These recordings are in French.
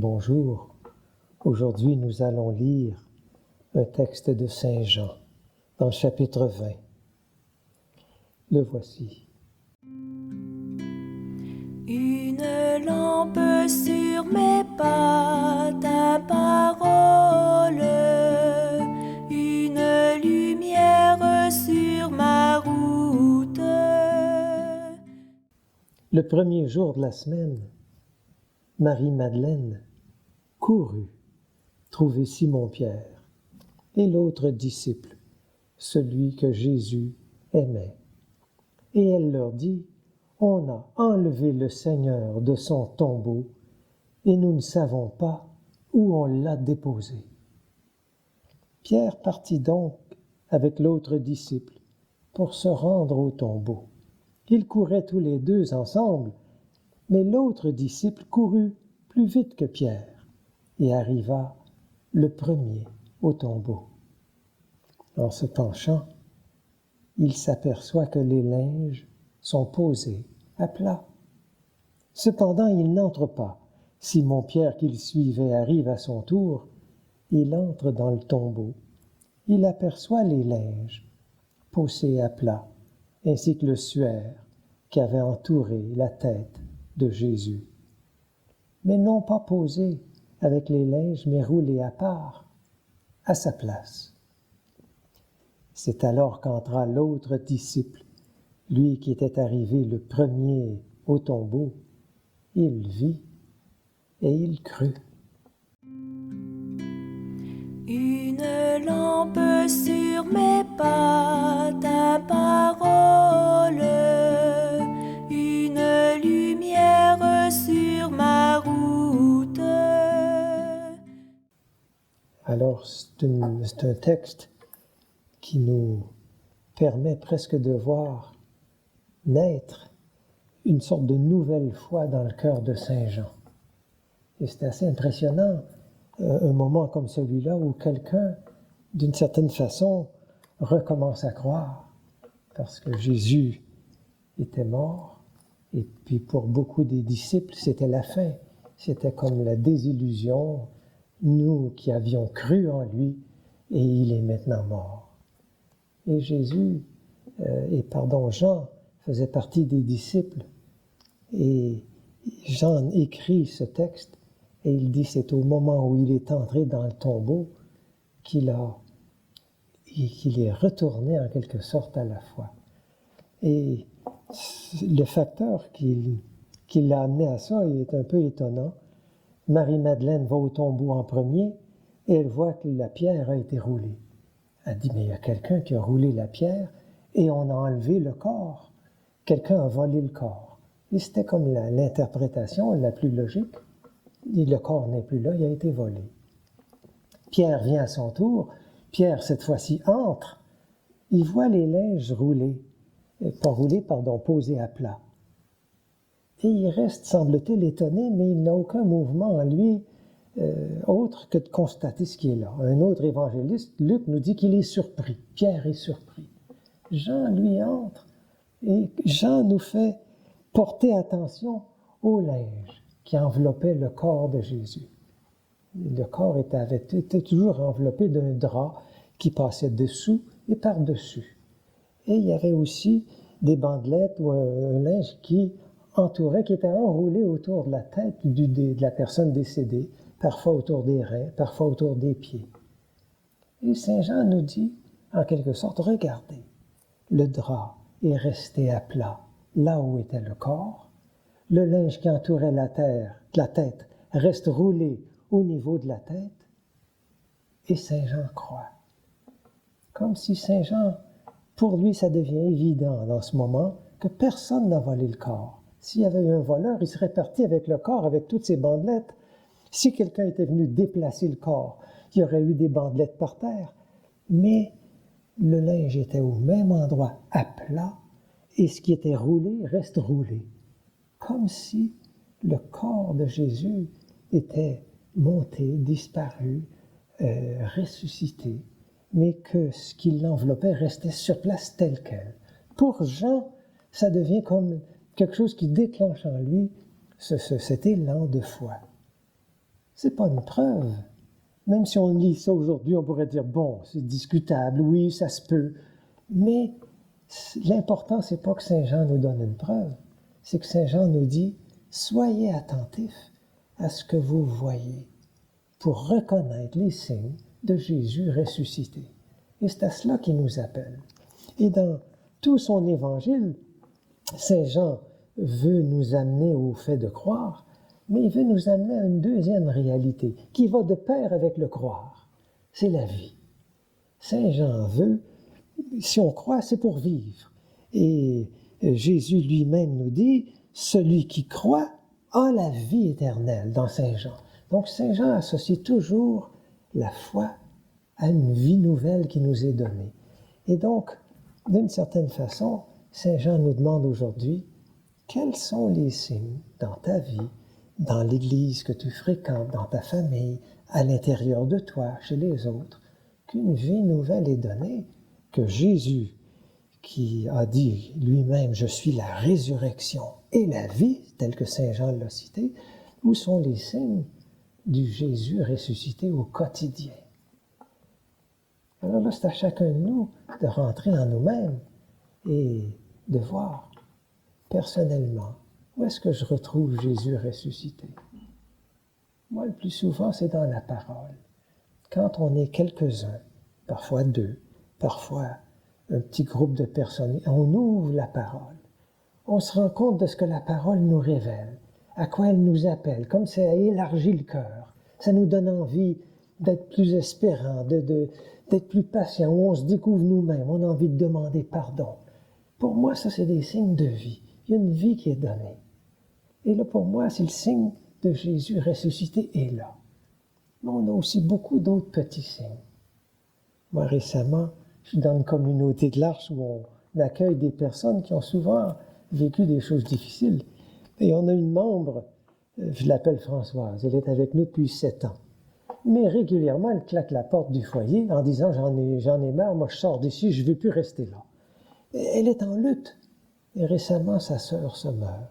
bonjour. Aujourd'hui, nous allons lire un texte de Saint Jean, dans le chapitre 20. Le voici. Une lampe sur mes pas, ta parole, une lumière sur ma route. Le premier jour de la semaine, Marie-Madeleine courut trouver Simon-Pierre et l'autre disciple, celui que Jésus aimait. Et elle leur dit, « On a enlevé le Seigneur de son tombeau et nous ne savons pas où on l'a déposé. » Pierre partit donc avec l'autre disciple pour se rendre au tombeau. Ils couraient tous les deux ensemble, mais l'autre disciple courut plus vite que Pierre et arriva le premier au tombeau. En se penchant, il s'aperçoit que les linges sont posés à plat. Cependant, il n'entre pas. Simon-Pierre, qui le suivait, arrive à son tour. Il entre dans le tombeau. Il aperçoit les linges posés à plat, ainsi que le suaire qui avait entouré la tête de Jésus. Mais non pas posés avec les linges, mais roulés à part, à sa place. C'est alors qu'entra l'autre disciple, lui qui était arrivé le premier au tombeau. Il vit et il crut. Une lampe sur mes pas, ta parole, une lumière sur ma route. Alors, c'est un texte qui nous permet presque de voir naître une sorte de nouvelle foi dans le cœur de Saint Jean. Et c'est assez impressionnant, un moment comme celui-là où quelqu'un, d'une certaine façon, recommence à croire, parce que Jésus était mort, et puis pour beaucoup des disciples, c'était la fin. C'était comme la désillusion, nous qui avions cru en lui, et il est maintenant mort. Et Jean faisait partie des disciples. Et Jean écrit ce texte et il dit c'est au moment où il est entré dans le tombeau qu'il est retourné en quelque sorte à la foi. Et le facteur qui l'a amené à ça il est un peu étonnant. Marie-Madeleine va au tombeau en premier et elle voit que la pierre a été roulée. Elle dit, mais il y a quelqu'un qui a roulé la pierre et on a enlevé le corps. Quelqu'un a volé le corps. Et c'était comme l'interprétation la plus logique. Et le corps n'est plus là, il a été volé. Pierre vient à son tour. Pierre, cette fois-ci, entre. Il voit les linges posés à plat. Et il reste, semble-t-il, étonné, mais il n'a aucun mouvement en lui autre que de constater ce qui est là. Un autre évangéliste, Luc, nous dit qu'il est surpris. Pierre est surpris. Jean, lui, entre et Jean nous fait porter attention au linge qui enveloppait le corps de Jésus. Le corps était toujours enveloppé d'un drap qui passait dessous et par-dessus. Et il y avait aussi des bandelettes ou un linge qui était enroulé autour de la tête de la personne décédée, parfois autour des reins, parfois autour des pieds. Et Saint Jean nous dit, en quelque sorte, regardez, le drap est resté à plat, là où était le corps. Le linge qui entourait la tête reste roulé au niveau de la tête. Et Saint Jean croit. Comme si Saint Jean, pour lui, ça devient évident dans ce moment que personne n'a volé le corps. S'il y avait eu un voleur, il serait parti avec le corps, avec toutes ses bandelettes. Si quelqu'un était venu déplacer le corps, il y aurait eu des bandelettes par terre. Mais le linge était au même endroit, à plat, et ce qui était roulé reste roulé. Comme si le corps de Jésus était monté, disparu, ressuscité, mais que ce qui l'enveloppait restait sur place tel quel. Pour Jean, ça devient comme quelque chose qui déclenche en lui cet élan de foi. c'est pas une preuve. Même si on lit ça aujourd'hui, on pourrait dire, bon, c'est discutable, oui, ça se peut. Mais l'important, c'est pas que Saint Jean nous donne une preuve, c'est que Saint Jean nous dit, soyez attentifs à ce que vous voyez pour reconnaître les signes de Jésus ressuscité. Et c'est à cela qu'il nous appelle. Et dans tout son évangile, Saint Jean veut nous amener au fait de croire, mais il veut nous amener à une deuxième réalité qui va de pair avec le croire. C'est la vie. Saint Jean veut, si on croit, c'est pour vivre. Et Jésus lui-même nous dit, celui qui croit a la vie éternelle dans Saint Jean. Donc Saint Jean associe toujours la foi à une vie nouvelle qui nous est donnée. Et donc, d'une certaine façon, Saint Jean nous demande aujourd'hui, quels sont les signes dans ta vie, dans l'Église que tu fréquentes, dans ta famille, à l'intérieur de toi, chez les autres, qu'une vie nouvelle est donnée, que Jésus, qui a dit lui-même « Je suis la résurrection et la vie », tel que Saint Jean l'a cité, où sont les signes du Jésus ressuscité au quotidien? Alors là, c'est à chacun de nous de rentrer en nous-mêmes et de voir personnellement où est-ce que je retrouve Jésus ressuscité. Moi, le plus souvent, c'est dans la parole. Quand on est quelques-uns, parfois deux, parfois un petit groupe de personnes, on ouvre la parole. On se rend compte de ce que la parole nous révèle, à quoi elle nous appelle, comme ça élargit le cœur. Ça nous donne envie d'être plus espérant, d'être plus patient, où on se découvre nous-mêmes, on a envie de demander pardon. Pour moi, ça, c'est des signes de vie. Il y a une vie qui est donnée. Et là, pour moi, c'est le signe de Jésus ressuscité est là. Mais on a aussi beaucoup d'autres petits signes. Moi, récemment, je suis dans une communauté de l'Arche où on accueille des personnes qui ont souvent vécu des choses difficiles. Et on a une membre, je l'appelle Françoise, elle est avec nous depuis 7 ans. Mais régulièrement, elle claque la porte du foyer en disant « j'en ai marre, moi je sors d'ici, je ne veux plus rester là ». Elle est en lutte. Et récemment, sa sœur se meurt.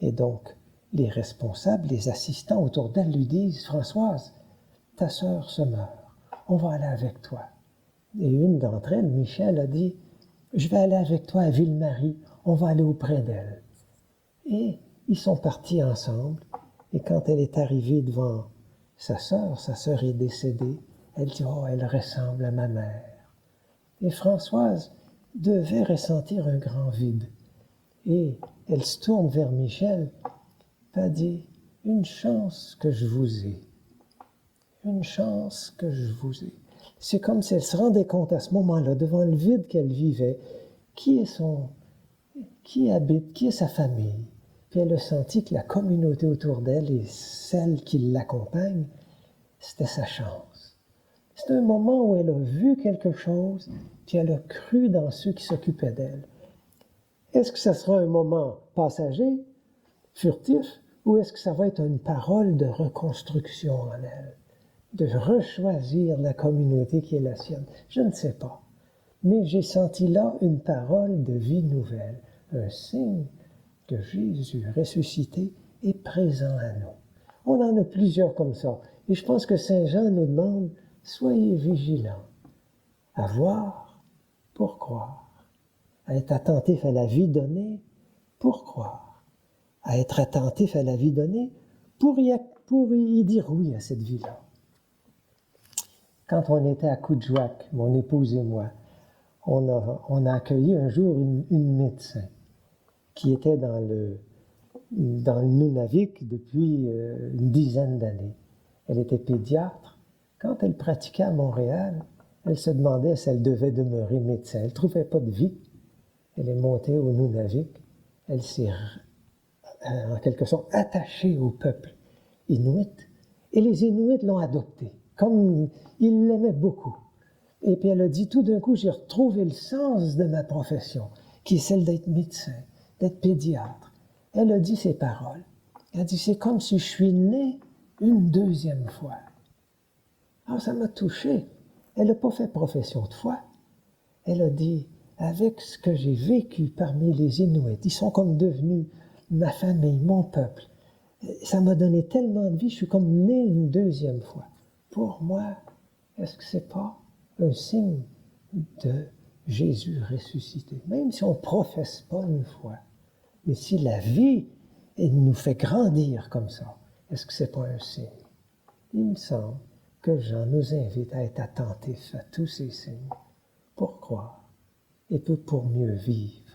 Et donc, les responsables, les assistants autour d'elle lui disent « Françoise, ta sœur se meurt, on va aller avec toi ». Et une d'entre elles, Michel, a dit « Je vais aller avec toi à Ville-Marie, on va aller auprès d'elle ». Et ils sont partis ensemble. Et quand elle est arrivée devant sa sœur est décédée, elle dit « Oh, elle ressemble à ma mère ». Et Françoise devait ressentir un grand vide. Et elle se tourne vers Michel, et dit « Une chance que je vous ai. Une chance que je vous ai. » C'est comme si elle se rendait compte à ce moment-là, devant le vide qu'elle vivait, qui est sa famille. Puis elle a senti que la communauté autour d'elle et celle qui l'accompagne, c'était sa chance. C'est un moment où elle a vu quelque chose, puis elle a cru dans ceux qui s'occupaient d'elle. Est-ce que ça sera un moment passager, furtif, ou est-ce que ça va être une parole de reconstruction en elle, de rechoisir la communauté qui est la sienne? Je ne sais pas. Mais j'ai senti là une parole de vie nouvelle, un signe que Jésus ressuscité est présent à nous. On en a plusieurs comme ça. Et je pense que Saint Jean nous demande, soyez vigilants à voir pour croire, à être attentif à la vie donnée pour croire, à être attentif à la vie donnée pour y dire oui à cette vie-là. Quand on était à Coudjouac, mon épouse et moi, on a accueilli un jour une médecin qui était dans le Nunavik depuis une dizaine d'années. Elle était pédiatre. Quand elle pratiquait à Montréal, elle se demandait si elle devait demeurer médecin. Elle ne trouvait pas de vie. Elle est montée au Nunavik. Elle s'est, en quelque sorte, attachée au peuple inuit. Et les Inuits l'ont adoptée, comme ils l'aimaient beaucoup. Et puis elle a dit, tout d'un coup, j'ai retrouvé le sens de ma profession, qui est celle d'être médecin, d'être pédiatre. Elle a dit ces paroles. Elle a dit, c'est comme si je suis née une deuxième fois. Alors ça m'a touché. Elle n'a pas fait profession de foi. Elle a dit, avec ce que j'ai vécu parmi les Inuits, ils sont comme devenus ma famille, mon peuple. Ça m'a donné tellement de vie, je suis comme né une deuxième fois. Pour moi, est-ce que c'est pas un signe de Jésus ressuscité? Même si on ne professe pas une foi, mais si la vie nous fait grandir comme ça, est-ce que c'est pas un signe? Il me semble que Jean nous invite à être attentifs à tous ces signes pour croire et pour mieux vivre.